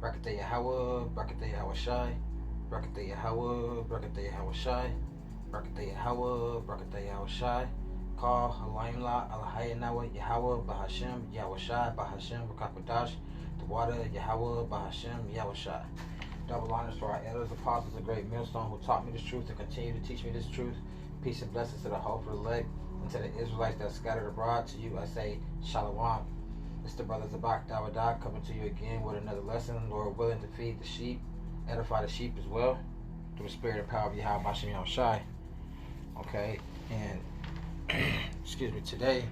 Brakatah Yahweh, Brakatah Yahweh Shai, Brakatah Yahweh, Brakatah Yahweh Shai, Brakatah Yahweh, Brakatah Yahweh Shai, Call Halayimla, Alahayanawa, Yahweh, Bahashem, Yahweh Shai, Bahashem, Bakakodash, the water, Yahweh, Bahashem, Yahweh Shai. Double honors to our elders, apostles, a great millstone who taught me this truth and continue to teach me this truth. Peace and blessings to the hopeful elect and to the Israelites that are scattered abroad. To you I say, Shalom. It's the brothers of Bak Dawadah coming to you again with another lesson. Lord willing to feed the sheep, edify the sheep as well, through the spirit and power of Yahweh Bashem Yahushai. Okay, and excuse me, today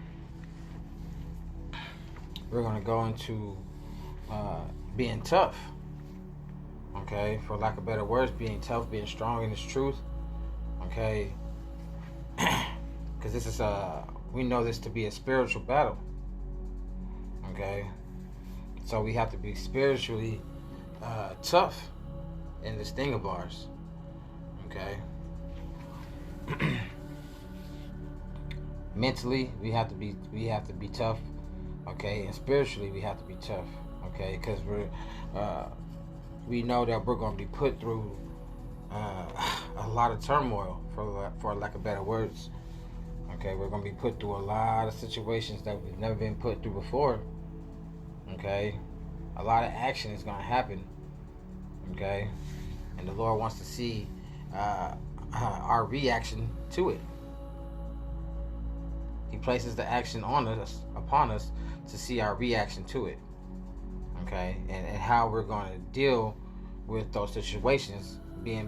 we're going to go into being tough. Okay, for lack of better words, being tough, being strong in this truth. Okay, because this is we know this to be a spiritual battle. Okay, so we have to be spiritually tough in this thing of ours. Okay, mentally we have to be tough. Okay, and spiritually we have to be tough. Okay, because we know that we're going to be put through a lot of turmoil, for lack of better words. Okay, we're going to be put through a lot of situations that we've never been put through before. Okay, a lot of action is going to happen. Okay, and the Lord wants to see our reaction to it. He places the action upon us to see our reaction to it. Okay, and how we're going to deal with those situations,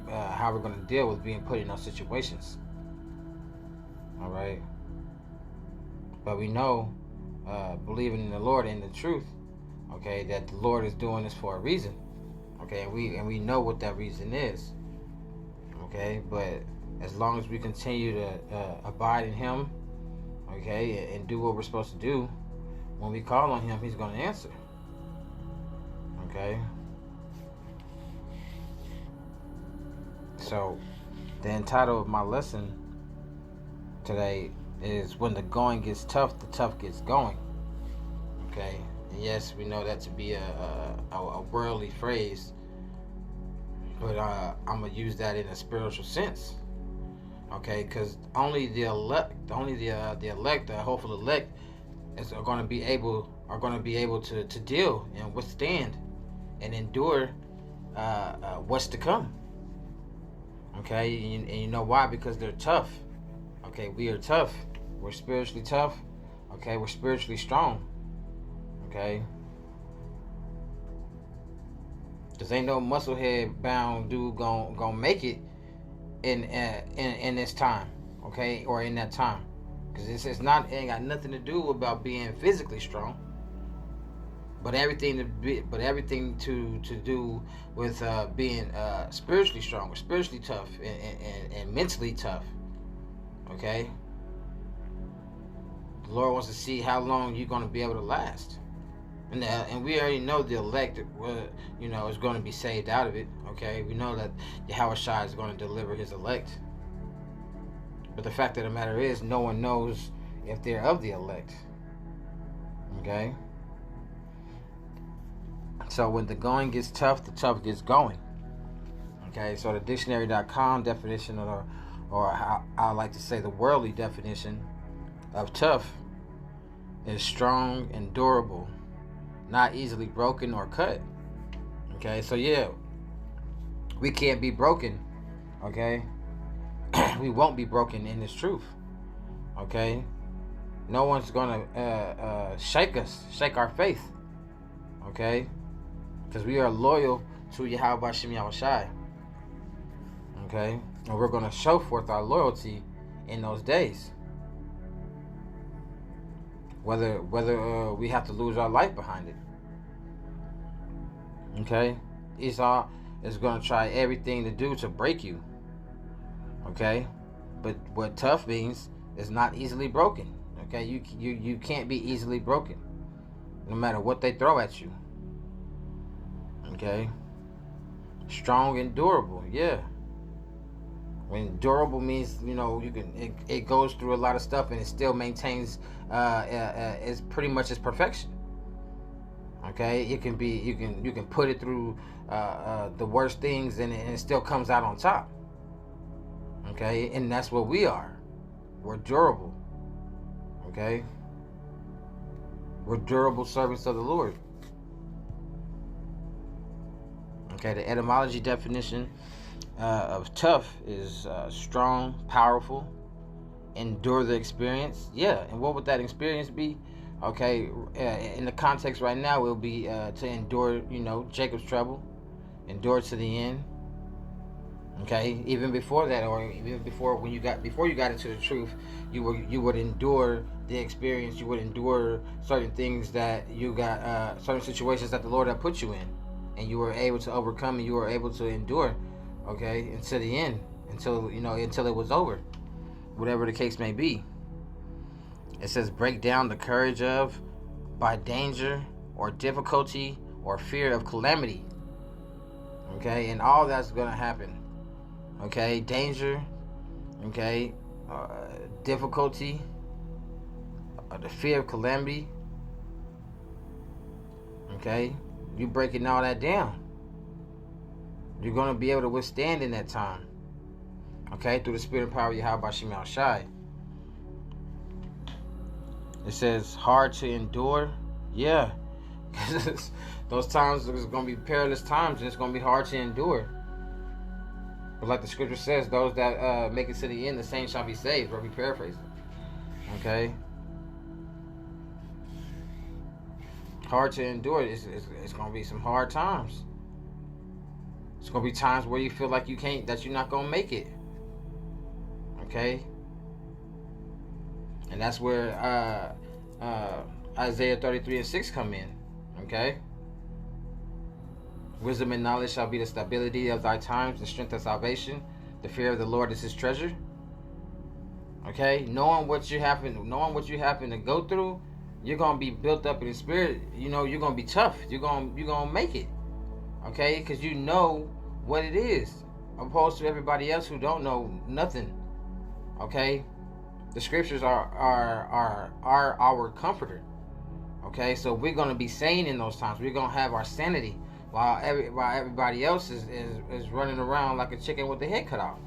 how we're going to deal with being put in those situations. All right, but we know, believing in the Lord and the truth, okay, that the Lord is doing this for a reason. Okay, and we know what that reason is. Okay, but as long as we continue to abide in Him, okay, and do what we're supposed to do, when we call on Him, He's going to answer. Okay, so the title of my lesson today is "When the going gets tough, the tough gets going." Okay, and yes, we know that to be a worldly phrase, but I'm gonna use that in a spiritual sense. Okay, because only the elect, the hopeful elect, are going to be able to deal and withstand and endure what's to come. Okay, and you know why? Because they're tough. Okay, we are tough. We're spiritually tough. Okay, we're spiritually strong. Okay, because ain't no musclehead bound dude gonna make it in this time. Okay, or in that time, because it ain't got nothing to do about being physically strong. But everything to do with being spiritually strong, or spiritually tough, and mentally tough. Okay, the Lord wants to see how long you're going to be able to last, and we already know the elect, is going to be saved out of it. Okay, we know that Yahweh Shai is going to deliver His elect, but the fact of the matter is, no one knows if they're of the elect. Okay. So when the going gets tough, the tough gets going. Okay, so the dictionary.com definition, or how I like to say the worldly definition of tough, is strong and durable, not easily broken or cut. Okay, so yeah, we can't be broken. Okay, we won't be broken in this truth. Okay, no one's gonna shake our faith. Okay, because we are loyal to Yahweh Bashem Yahushai. Okay, and we're going to show forth our loyalty in those days, whether we have to lose our life behind it. Okay, Esau is going to try everything to do to break you. Okay, but what tough means is not easily broken. Okay, you can't be easily broken, no matter what they throw at you. Okay, strong and durable, yeah. When durable means, you can it goes through a lot of stuff and it still maintains it's pretty much its perfection. Okay, it can be, you can put it through the worst things, and it still comes out on top. Okay, and that's what we are. We're durable. Okay, we're durable servants of the Lord. Okay, the etymology definition of tough is strong, powerful, endure the experience. Yeah, and what would that experience be? Okay, in the context right now, it will be to endure, Jacob's trouble, endure to the end. Okay, even before that, or even before you got into the truth, you would endure the experience. You would endure certain things that you got, certain situations that the Lord had put you in, and you were able to overcome, and you were able to endure. Okay, until the end, until it was over, whatever the case may be. It says break down the courage of, by danger or difficulty or fear of calamity. Okay, and all that's gonna happen. Okay, danger, okay, difficulty, the fear of calamity. Okay, you breaking all that down, you're going to be able to withstand in that time. Okay, through the spirit and power of Yahweh Shemel Shai. It says hard to endure. Yeah, those times is going to be perilous times, and it's going to be hard to endure. But like the scripture says, those that make it to the end, the same shall be saved. Or be paraphrasing. Okay. Hard to endure. It's going to be some hard times. It's going to be times where you feel like that you're not going to make it. Okay. And that's where Isaiah 33:6 come in. Okay. Wisdom and knowledge shall be the stability of thy times, the strength of salvation. The fear of the Lord is his treasure. Okay, knowing what you happen to go through, you're gonna be built up in the spirit. You're gonna be tough. You're gonna make it. Okay, because you know what it is, opposed to everybody else who don't know nothing. Okay, the scriptures are our comforter. Okay, so we're gonna be sane in those times. We're gonna have our sanity. While everybody else is running around like a chicken with the head cut off.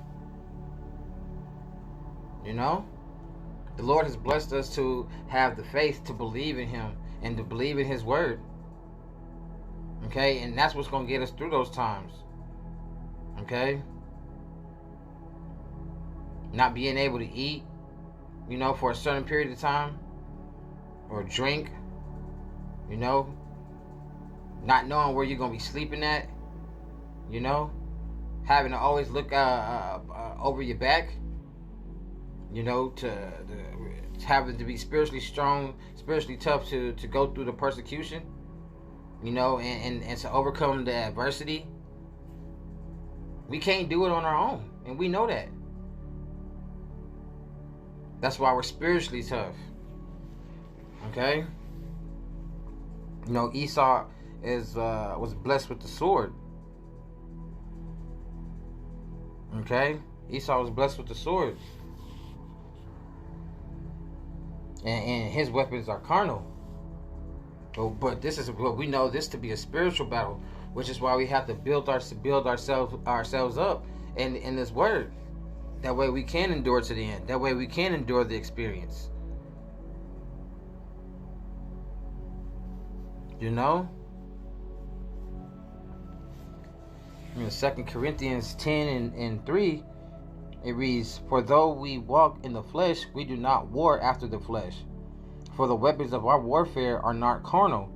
The Lord has blessed us to have the faith to believe in him and to believe in his word. Okay, and that's what's going to get us through those times. Okay, not being able to eat, for a certain period of time, or drink, not knowing where you're going to be sleeping at, having to always look over your back, to having to be spiritually strong, spiritually tough to go through the persecution, and to overcome the adversity. We can't do it on our own, and we know that. That's why we're spiritually tough. Okay? Esau was blessed with the sword. Okay? Esau was blessed with the sword. And his weapons are carnal. But this is what we know this to be a spiritual battle, which is why we have to build ourselves up in this word. That way we can endure to the end. That way we can endure the experience. In 2 Corinthians 10:3, it reads, "For though we walk in the flesh, we do not war after the flesh. For the weapons of our warfare are not carnal,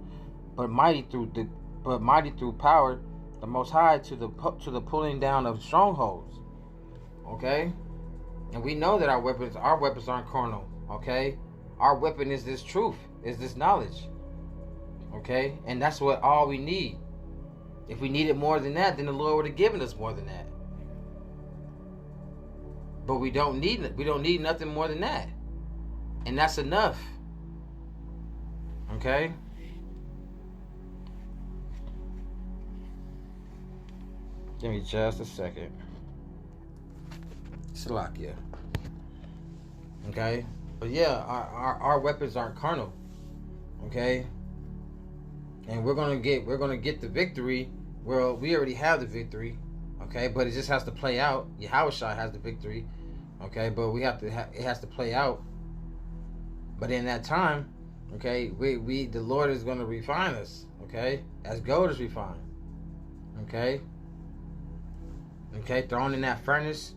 but mighty through power, the Most High, to the pulling down of strongholds." Okay, and we know that our weapons aren't carnal. Okay, our weapon is this truth, is this knowledge. Okay, and that's what all we need. If we needed more than that, then the Lord would have given us more than that. But we don't need nothing more than that, and that's enough. Okay. Give me just a second. Salakia. Okay, but yeah, our weapons aren't carnal. Okay, and we're gonna get the victory. Well, we already have the victory, okay, but it just has to play out. Yahushua has the victory, okay, but we have to it has to play out. But in that time, okay, we the Lord is going to refine us, okay, as gold is refined, okay, thrown in that furnace.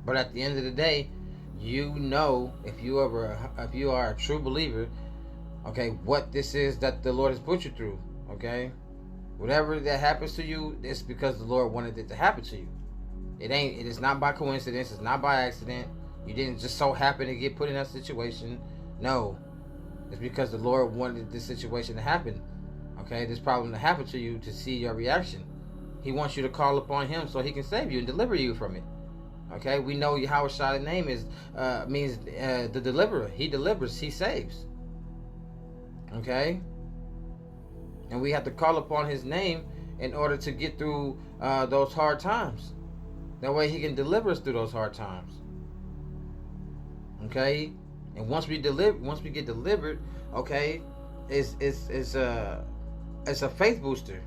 But at the end of the day, you know, if you are a true believer, okay, what this is that the Lord has put you through, okay, whatever that happens to you, it's because the Lord wanted it to happen to you. It is not by coincidence. It's not by accident. You didn't just so happen to get put in that situation. No, it's because the Lord wanted this situation to happen, okay, this problem to happen to you, to see your reaction. He wants you to call upon Him so He can save you and deliver you from it. Okay, we know Yahushua's name means the deliverer. He delivers, He saves. Okay, and we have to call upon His name in order to get through those hard times. That way He can deliver us through those hard times. Okay, and once we get delivered, okay, it's a faith booster.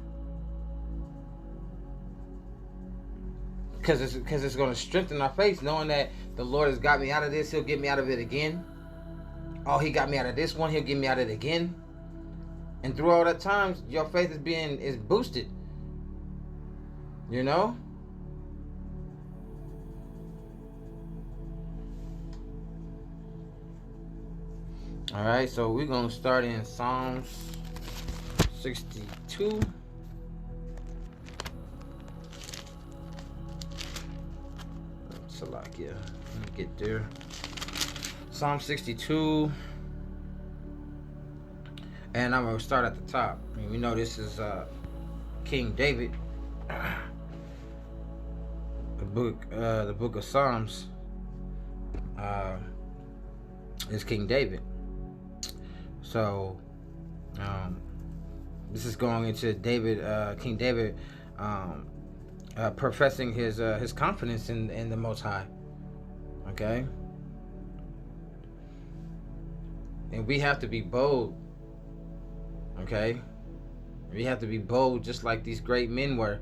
Because it's going to strengthen our faith, knowing that the Lord has got me out of this, He'll get me out of it again. Oh, He got me out of this one, He'll get me out of it again. And through all that times, your faith is boosted. You know? Alright, so we're going to start in Psalms 62. Salakia. Let me get there. Psalm 62. And I'm going to start at the top. I mean, we know this is King David. The book of Psalms is King David. So this is going into King David professing his confidence in the Most High. Okay, and we have to be bold. Okay, we have to be bold, just like these great men were.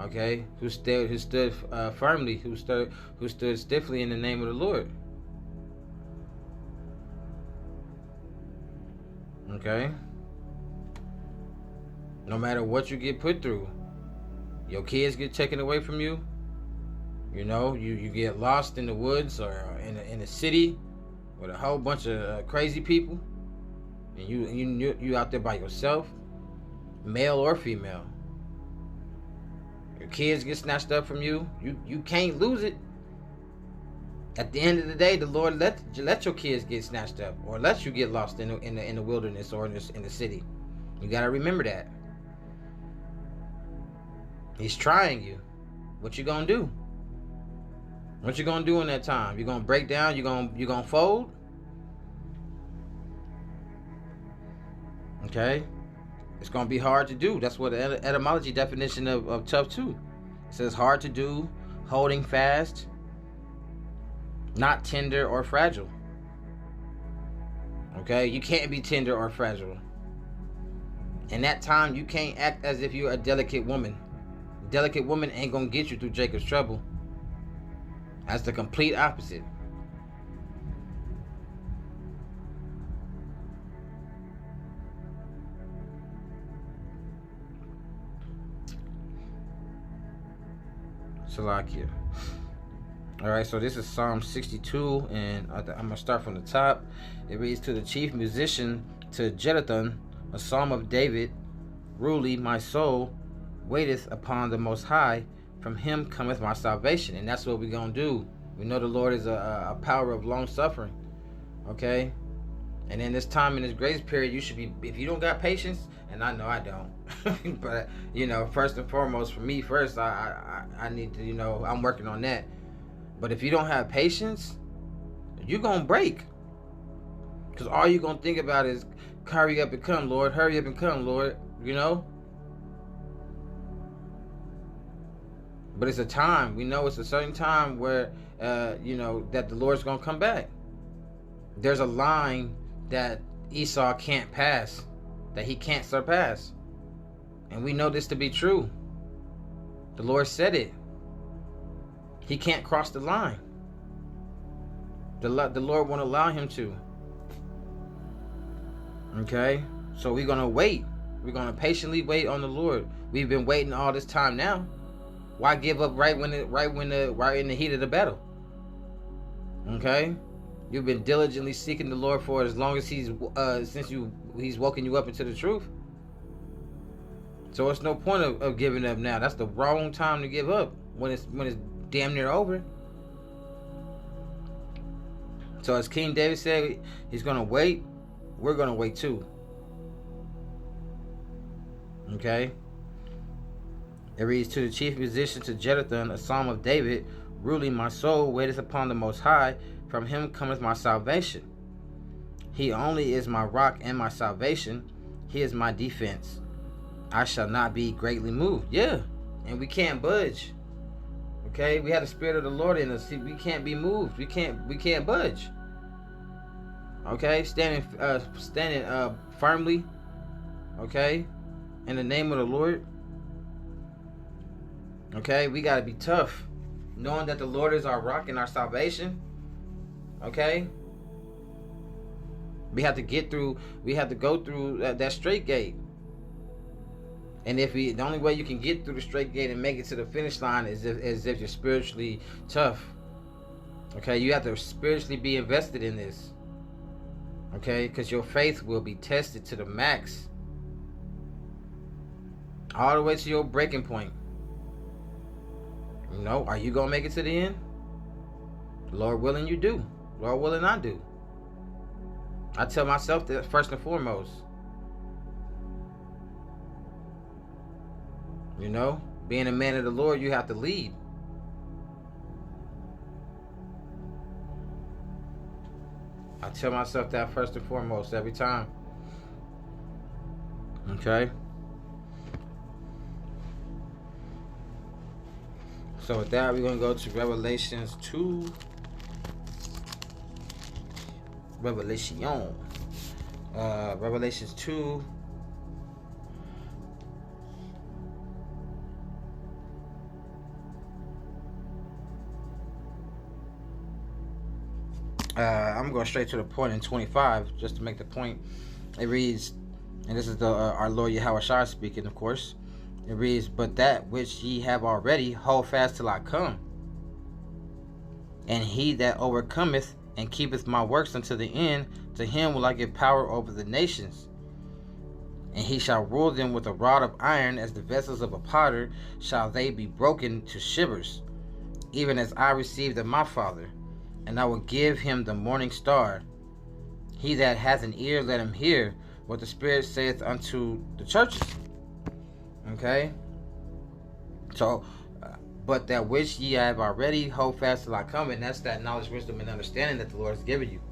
Okay, who stood firmly, who stood stiffly in the name of the Lord. Okay, no matter what you get put through, your kids get taken away from you. You know, you get lost in the woods or in a city with a whole bunch of crazy people, and you out there by yourself, male or female. Your kids get snatched up from you. You can't lose it. At the end of the day, the Lord let your kids get snatched up, or let you get lost in the wilderness or in the city. You gotta remember that. He's trying you. What you gonna do? What you gonna do in that time? You gonna break down? You gonna fold? Okay, it's gonna be hard to do. That's what the etymology definition of tough too. It says hard to do, holding fast, not tender or fragile. Okay, you can't be tender or fragile. In that time, you can't act as if you're a delicate woman. A delicate woman ain't gonna get you through Jacob's trouble. That's the complete opposite. Salakia. Alright, so this is Psalm 62, and I'm going to start from the top. It reads, to the chief musician, to Jeduthun, a psalm of David. Truly, my soul waiteth upon the Most High. From Him cometh my salvation. And that's what we're going to do. We know the Lord is a power of long suffering. Okay? And in this time, in this grace period, you should be, if you don't got patience, and I know I don't, but, you know, first and foremost, for me first, I need to, you know, I'm working on that. But if you don't have patience, you're going to break. Because all you're going to think about is, hurry up and come, Lord. Hurry up and come, Lord. You know? But it's a time. We know it's a certain time where, you know, that the Lord's going to come back. There's a line that Esau can't pass, that he can't surpass. And we know this to be true. The Lord said it. He can't cross the line. The Lord won't allow him to. Okay? So we're going to wait. We're going to patiently wait on the Lord. We've been waiting all this time now. Why give up right in the heat of the battle? Okay? You've been diligently seeking the Lord for as long as He's woken you up into the truth. So it's no point of giving up now. That's the wrong time to give up when it's damn near over. So as King David said, he's gonna wait. We're gonna wait too. Okay. It reads, to the chief musician, to Jeduthun, a psalm of David, ruling my soul waiteth upon the Most High. From him cometh my salvation. He only is my rock and my salvation. He is my defense. I shall not be greatly moved. Yeah, and we can't budge. Okay, we have the Spirit of the Lord in us. We can't be moved. We can't budge. Okay, standing firmly. Okay, in the name of the Lord. Okay, we gotta be tough, knowing that the Lord is our rock and our salvation. Okay, we have to get through. We have to go through that straight gate. And the only way you can get through the straight gate and make it to the finish line is if you're spiritually tough. Okay, you have to spiritually be invested in this. Okay, because your faith will be tested to the max, all the way to your breaking point. You know, are you gonna make it to the end? Lord willing, you do. Lord willing, I do. I tell myself that first and foremost. You know, being a man of the Lord, you have to lead. I tell myself that first and foremost every time. Okay. So with that, we're going to go to Revelations 2. Revelations 2. I'm going straight to the point in 25, just to make the point. It reads, and this is our Lord Yahushua speaking, of course. It reads, but that which ye have already, hold fast till I come. And he that overcometh and keepeth my works unto the end, to him will I give power over the nations. And he shall rule them with a rod of iron, as the vessels of a potter shall they be broken to shivers, even as I received of my Father. And I will give him the morning star. He that hath an ear, let him hear what the Spirit saith unto the churches. Okay? So, but that which ye have already, hold fast till I come. And that's that knowledge, wisdom, and understanding that the Lord has given you.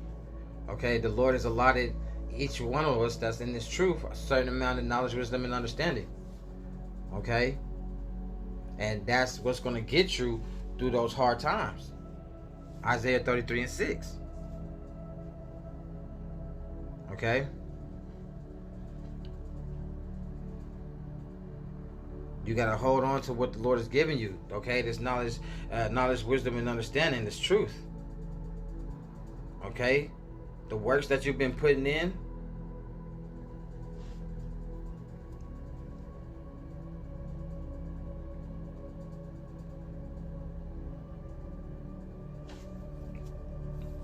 Okay? The Lord has allotted each one of us that's in this truth a certain amount of knowledge, wisdom, and understanding. Okay? And that's what's going to get you through those hard times. Isaiah 33 and 6. Okay? You got to hold on to what the Lord has given you. Okay? This knowledge, wisdom, and understanding, this truth. Okay? The works that you've been putting in.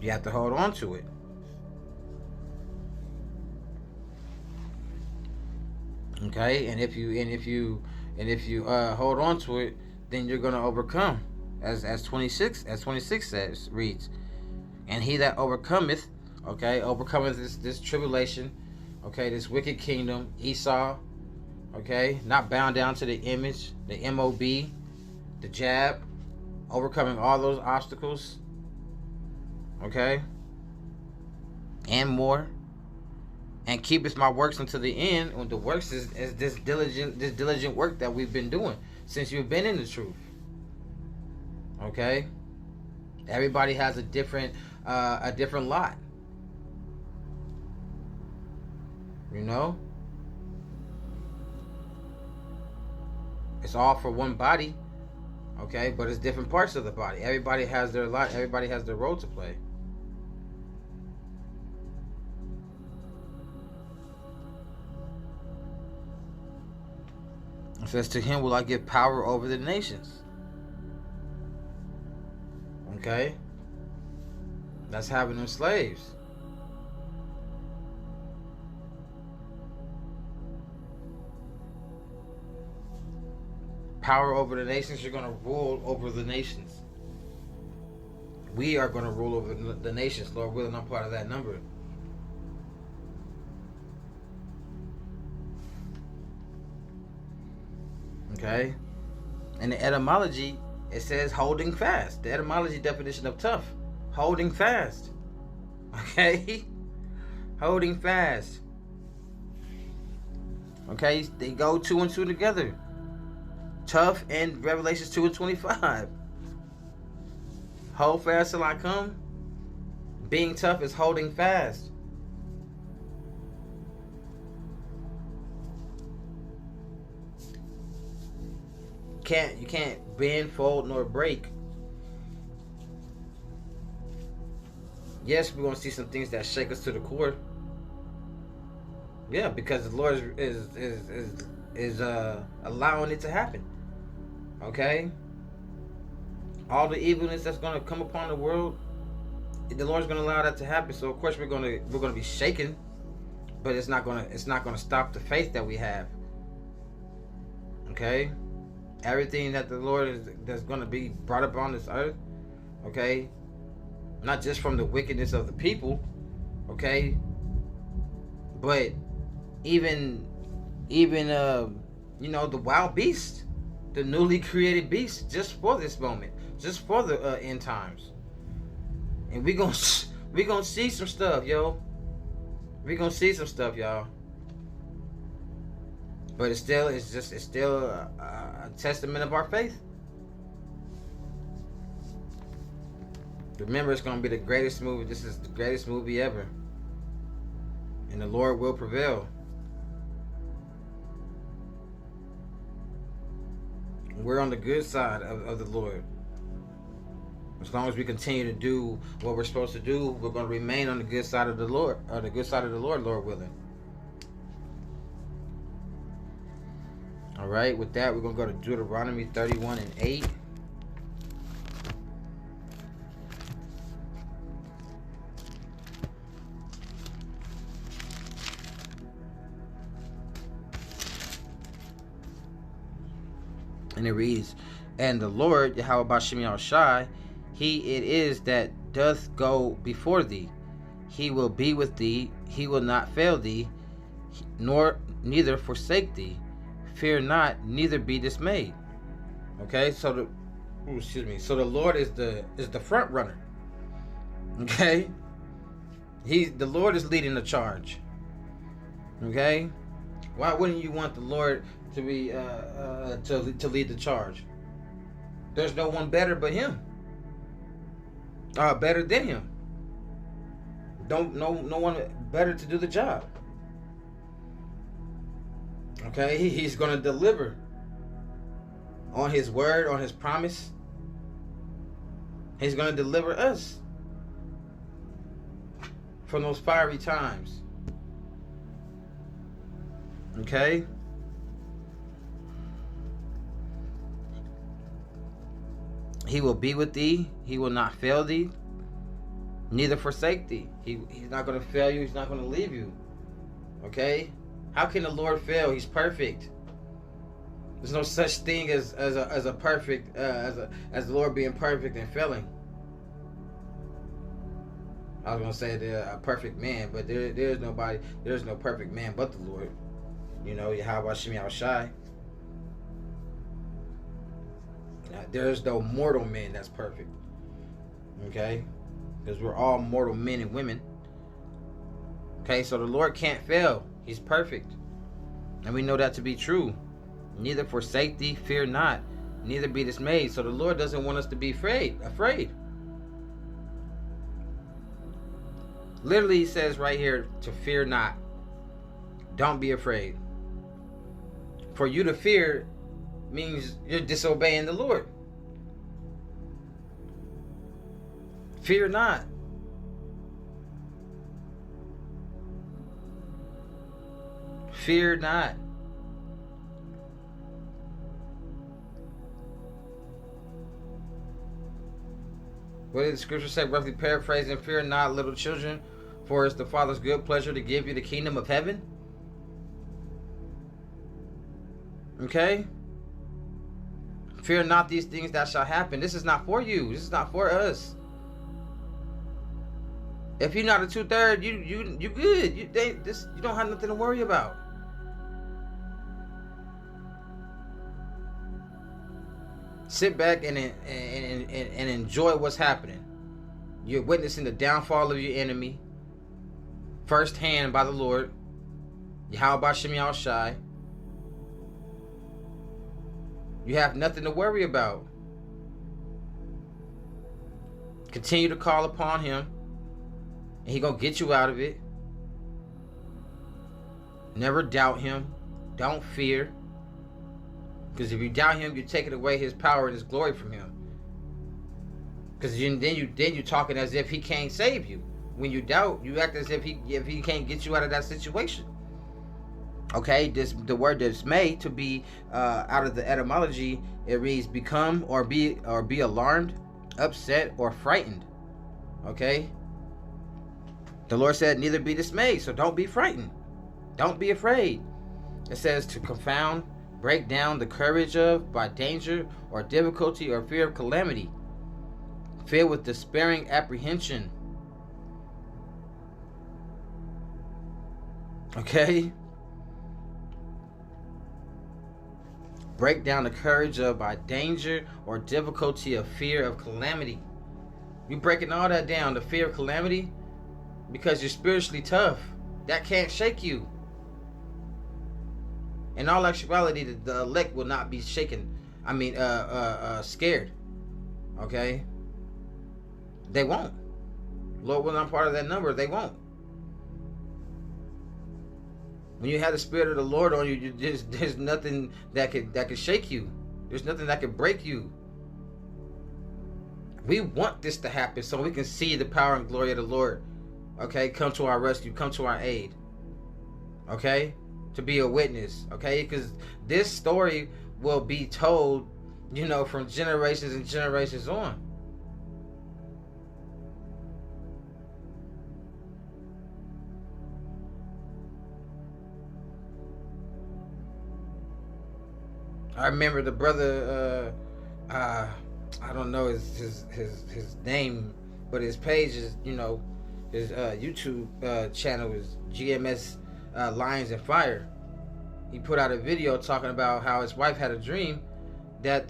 You have to hold on to it. Okay, and if you hold on to it, then you're gonna overcome, as 26 says, reads, and he that overcometh, okay, overcometh this tribulation, okay, this wicked kingdom, Esau, okay, not bound down to the image, the MOB, the jab, overcoming all those obstacles. Okay, and more, and keepeth my works unto the end. And the works is this diligent work that we've been doing since you've been in the truth. Okay, everybody has a different lot. You know? It's all for one body, okay? But it's different parts of the body. Everybody has their lot. Everybody has their role to play. It says, to him will I give power over the nations. Okay? That's having them slaves. Power over the nations. You're going to rule over the nations. We are going to rule over the nations. Lord willing, I'm part of that number. Okay? And the etymology, it says holding fast. The etymology definition of tough. Holding fast. Okay? Holding fast. Okay? They go 2 and 2 together. Tough and Revelations 2 and 25. Hold fast till I come. Being tough is holding fast. You can't bend, fold, nor break. Yes, we're gonna see some things that shake us to the core. Yeah, because the Lord is allowing it to happen. Okay? All the evilness that's gonna come upon the world, the Lord's gonna allow that to happen. So of course we're gonna be shaken, but it's not gonna stop the faith that we have. Okay? Everything that the Lord that's gonna be brought up on this earth, okay? Not just from the wickedness of the people, okay? But even the wild beast, the newly created beast, just for this moment, just for the end times. And we gonna see some stuff, yo. We gonna see some stuff, y'all. But it's still a testament of our faith. Remember, it's gonna be the greatest movie. This is the greatest movie ever, and the Lord will prevail. We're on the good side of the Lord. As long as we continue to do what we're supposed to do, we're going to remain on the good side of the Lord, or the good side of the Lord, Lord willing. All right, with that, we're going to go to Deuteronomy 31 and 8. And it reads, and the Lord, Yahweh Bashem Yahushai, He it is that doth go before thee. He will be with thee. He will not fail thee, nor neither forsake thee. Fear not, neither be dismayed. Okay, so the Lord is the front runner. Okay, the Lord is leading the charge. Okay, why wouldn't you want the Lord to be to lead the charge? There's no one better but Him. Better than Him. No one better to do the job. Okay, He's going to deliver on His word, on His promise. He's going to deliver us from those fiery times. Okay? He will be with thee. He will not fail thee, neither forsake thee. He's not going to fail you. He's not going to leave you. Okay? How can the Lord fail? He's perfect. There's no such thing as a perfect as the Lord being perfect and failing. I was gonna say they're a perfect man, but there's no perfect man but the Lord. You know, Yahweh Bashem Yahushai. There's no mortal man that's perfect. Okay? Because we're all mortal men and women. Okay, so the Lord can't fail. He's perfect. And we know that to be true. Neither forsake thee, fear not, neither be dismayed. So the Lord doesn't want us to be afraid. Literally, He says right here to fear not. Don't be afraid. For you to fear means you're disobeying the Lord. Fear not. Fear not. What did the scripture say? Roughly paraphrasing, fear not, little children, for it's the Father's good pleasure to give you the kingdom of heaven. Okay? Fear not these things that shall happen. This is not for you. This is not for us. If you're not a 2/3, you good. You don't have nothing to worry about. Sit back and enjoy what's happening. You're witnessing the downfall of your enemy firsthand by the Lord. Yahweh Shem Yahushai. You have nothing to worry about. Continue to call upon him, and he gonna get you out of it. Never doubt him. Don't fear. Because if you doubt him, you're taking away his power and his glory from him. Because then you're talking as if he can't save you. When you doubt, you act as if he can't get you out of that situation. Okay, the word dismay, to be out of the etymology, it reads become or be alarmed, upset, or frightened. Okay? The Lord said, neither be dismayed, so don't be frightened. Don't be afraid. It says to confound, break down the courage of by danger or difficulty or fear of calamity. Filled with despairing apprehension. Okay? Break down the courage of by danger or difficulty of fear of calamity. You breaking all that down, the fear of calamity, because you're spiritually tough. That can't shake you. In all actuality, the elect will not be shaken. Scared. Okay? They won't. Lord, when I'm part of that number, they won't. When you have the Spirit of the Lord on you, there's nothing that could shake you. There's nothing that could break you. We want this to happen so we can see the power and glory of the Lord. Okay, come to our rescue, come to our aid. Okay, to be a witness. Okay, because this story will be told, from generations and generations on. I remember the brother, I don't know his name, but his page is, his YouTube channel is GMS Lions and Fire. He put out a video talking about how his wife had a dream that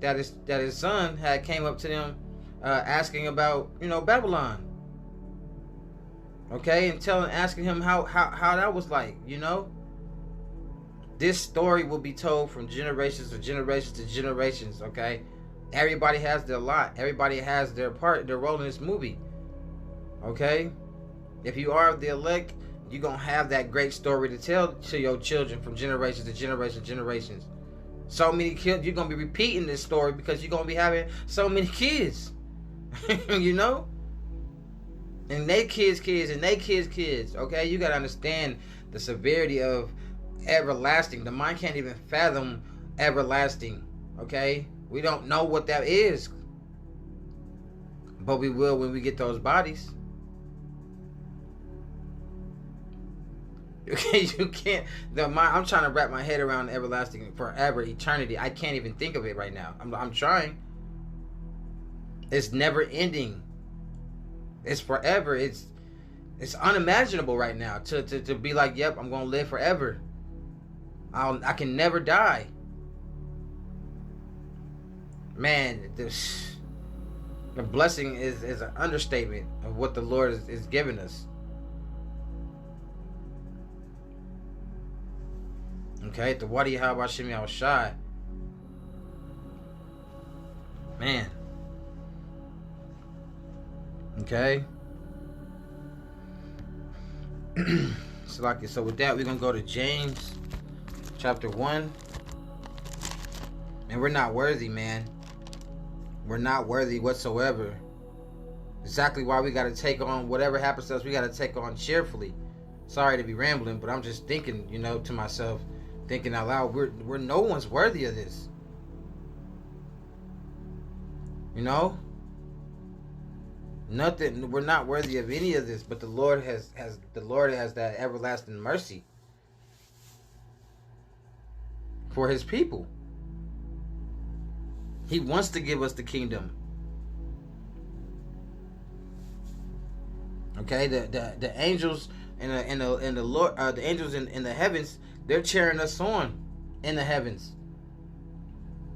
his son had came up to them asking about Babylon. Okay, and asking him how that was like. This story will be told from generations to generations to generations, okay? Everybody has their lot. Everybody has their part, their role in this movie, okay? If you are the elect, you're going to have that great story to tell to your children from generation to generation to generations. So many kids, you're going to be repeating this story because you're going to be having so many kids, And they kids, and they kids, okay? You got to understand the severity of everlasting. The mind can't even fathom everlasting. Okay, we don't know what that is, but we will when we get those bodies. Okay, you can't. I'm trying to wrap my head around everlasting, forever, eternity. I can't even think of it right now. I'm trying. It's never ending. It's forever. It's unimaginable right now to be like, yep, I'm gonna live forever. I can never die. Man, the blessing is an understatement of what the Lord is giving us. Okay, the Wadi Yahweh Shem Yahushai. Man. Okay. So with that, we're going to go to James chapter 1. And we're not worthy, man. We're not worthy whatsoever. Exactly why we got to take on whatever happens to us, we got to take on cheerfully. Sorry to be rambling, but I'm just thinking, to myself, thinking out loud, we're no one's worthy of this. Nothing. We're not worthy of any of this, but the Lord has that everlasting mercy for his people. He wants to give us the kingdom. Okay, the angels and the Lord, the angels in the heavens, they're cheering us on in the heavens.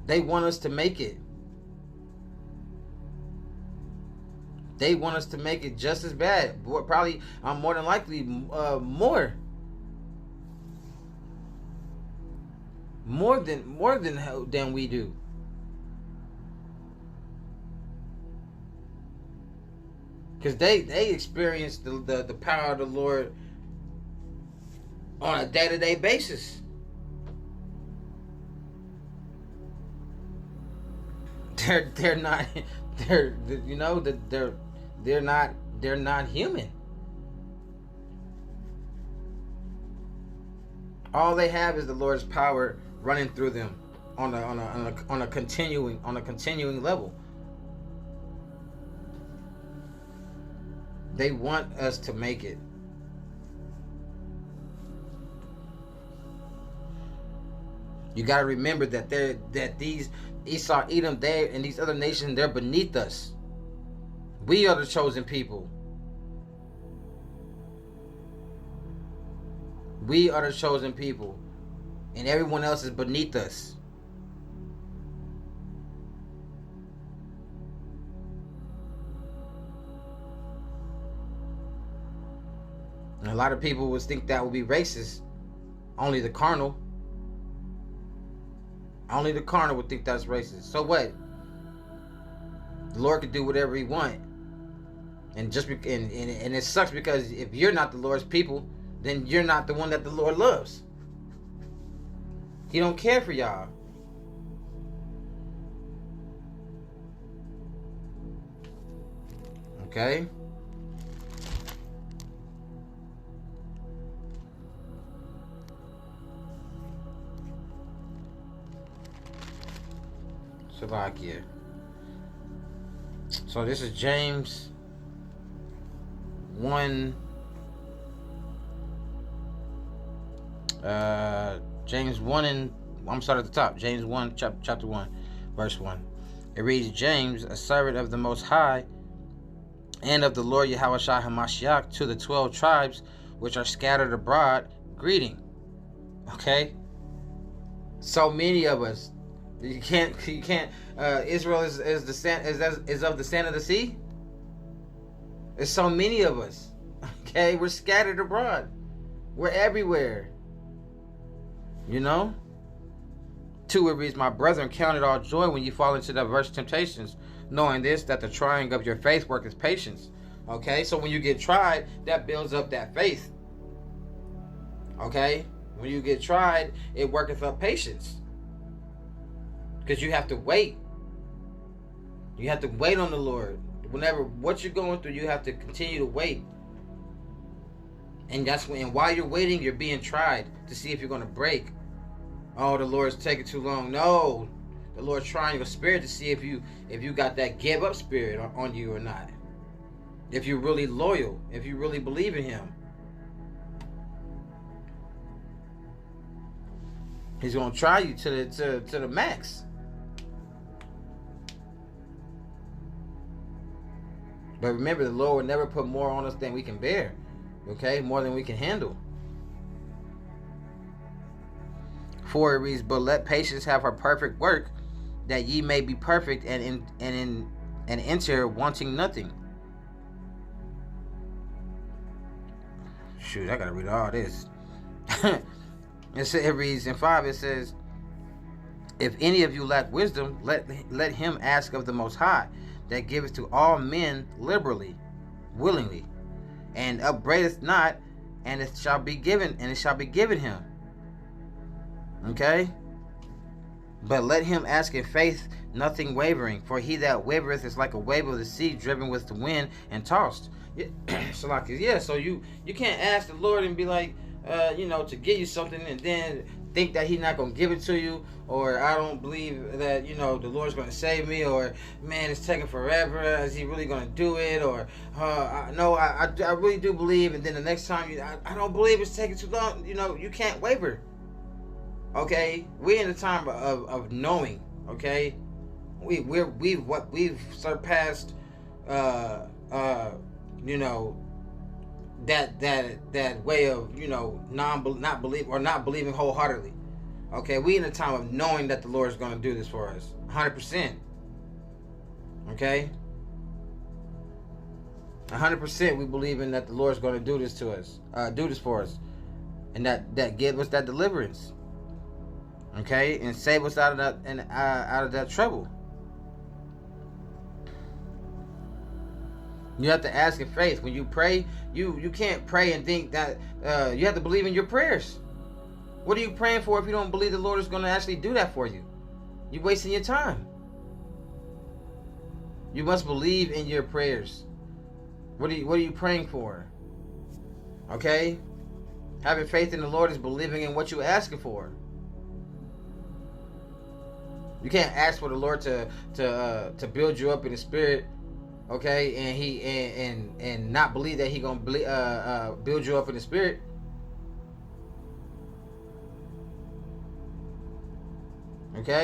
They want us to make it. They want us to make it just as bad. Probably, more than likely, more than we do. Because they experience the power of the Lord on a day-to-day basis. They're not human. All they have is the Lord's power running through them on a continuing level. They want us to make it. You got to remember that these Esau, Edom, and these other nations, they're beneath us. We are the chosen people. We are the chosen people, and everyone else is beneath us. And a lot of people would think that would be racist. Only the carnal would think that's racist. So what? The Lord can do whatever he wants. And it sucks because if you're not the Lord's people, then you're not the one that the Lord loves. He don't care for y'all. Okay? Slovakia. So this is James 1. James 1 and I'm starting at the top. James 1, chapter 1, verse 1. It reads, James, a servant of the Most High and of the Lord Yahushua HaMashiach, to the 12 tribes which are scattered abroad, greeting. Okay? So many of us. You can't. Israel is of the sand of the sea. There's so many of us. Okay, we're scattered abroad. We're everywhere. 2, it reads, my brethren, count it all joy when you fall into diverse temptations, knowing this, that the trying of your faith worketh patience. Okay, so when you get tried, that builds up that faith. Okay, when you get tried, it worketh up patience. Because you have to wait. You have to wait on the Lord. Whenever what you're going through, you have to continue to wait. And while you're waiting, you're being tried to see if you're going to break. Oh, the Lord's taking too long. No, the Lord's trying your spirit to see if you got that give up spirit on you or not. If you're really loyal, if you really believe in Him. He's going to try you to the max. But remember, the Lord will never put more on us than we can bear. Okay? More than we can handle. 4, it reads, but let patience have her perfect work, that ye may be perfect and enter wanting nothing. Shoot, I gotta read all this. It reads in 5, it says, if any of you lack wisdom, let him ask of the Most High, that giveth to all men liberally, willingly, and upbraideth not, and it shall be given him. Okay? But let him ask in faith, nothing wavering. For he that wavereth is like a wave of the sea, driven with the wind and tossed. So like, yeah. So you can't ask the Lord and be like, to give you something, and then think that He's not gonna give it to you, or I don't believe that the Lord's gonna save me, or man, it's taking forever. Is He really gonna do it? Or I really do believe, and then the next time I don't believe it's taking too long. You can't waver. Okay, we're in the time of knowing. Okay, we've surpassed that way of not believing wholeheartedly. Okay, we in a time of knowing that the Lord is going to do this for us 100%. Okay, 100% we believe in that the Lord is going to do this to us, do this for us, and that give us that deliverance. Okay, and save us out of that trouble. You have to ask in faith. When you pray, you can't pray and think that you have to believe in your prayers. What are you praying for if you don't believe the Lord is going to actually do that for you? You're wasting your time. You must believe in your prayers. What are you praying for? Okay? Having faith in the Lord is believing in what you're asking for. You can't ask for the Lord to build you up in the spirit, okay, and not believe that He gonna build you up in the spirit. Okay.